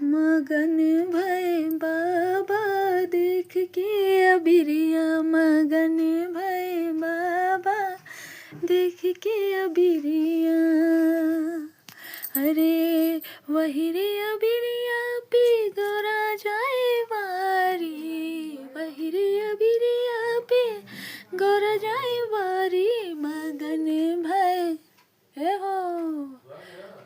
मगन भए बाबा देख के अबिरिया, मगन भए बाबा देख के अबिरिया। अरे वही रे अबिरिया पे गोरा जाए वारी, वही रे अबिरिया पे गोरा जाए वारी। मगन भए हो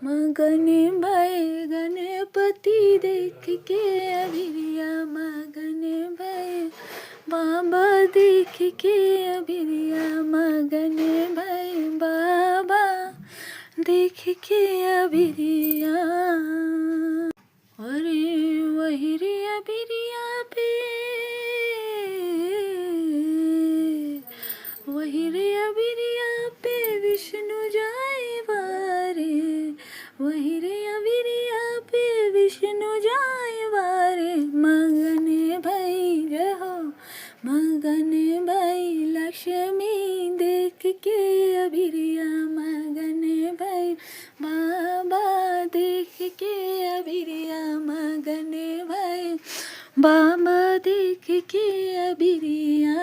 मगन भए गणपति देख के अबिरिया, मगन भए बाबा देख के अबिरिया, मगन भए बाबा देख के अबिरिया। अरे वही रे अबिरिया पे, वही रे अबिरिया पे विष्णु जाए वारे, वही रे अबिरिया पे विष्णु जाए वारे। मगन भई जय हो, मगन भई लक्ष्मी देख के अबिरिया, मगन भई बाबा देख के अबिरिया, मगन भई बाबा देख के अबिरिया।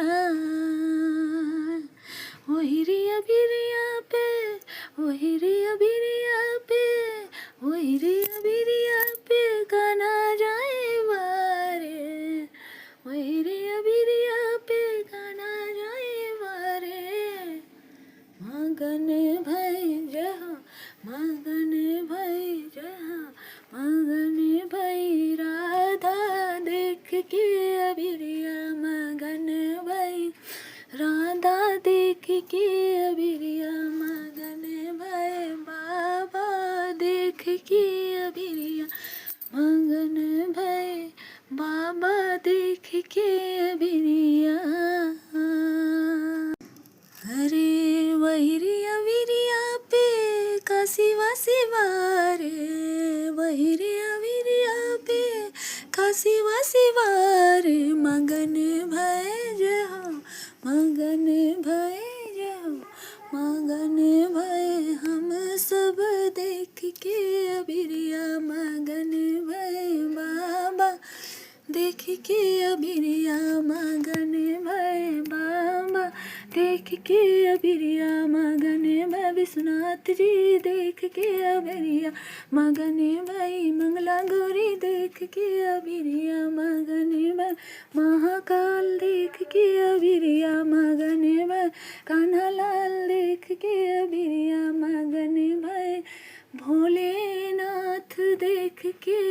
वही रे अबिरिया पे, वही रे अबिरिया पे, वही रे अबिरिया पे गाना जाए वारे, वही रे अबिरिया पे गाना जाए वारे। मगन भई जय हो, मगन भई जय हो, मगन भई राधा देख के अबिरिया, मगन भई राधा देख के अबिरिया, मगन भए बाबा देख के अबिरिया, मगन भए बाबा देख के अबिरिया। अरे वही रे अबिरिया पे काशी वासी वारे, वही रे अबिरिया पे काशी वासी वारे। मगन भए जय हो, मगन भए जय हो, मगन भए हम सब देख के अबिरिया, मगन भए बाबा देख के अबिरिया, मगन भए बाबा देख के अबिरिया, मगन भए विश्वनाथ जी देख के अबिरिया, मगन भई मंगला गौरी देख के अबिरिया, मगन भई महाकाल देख के अबिरिया, मगन भई कान्हालाल देख के अबिरिया, मगन भई भोलेनाथ देख के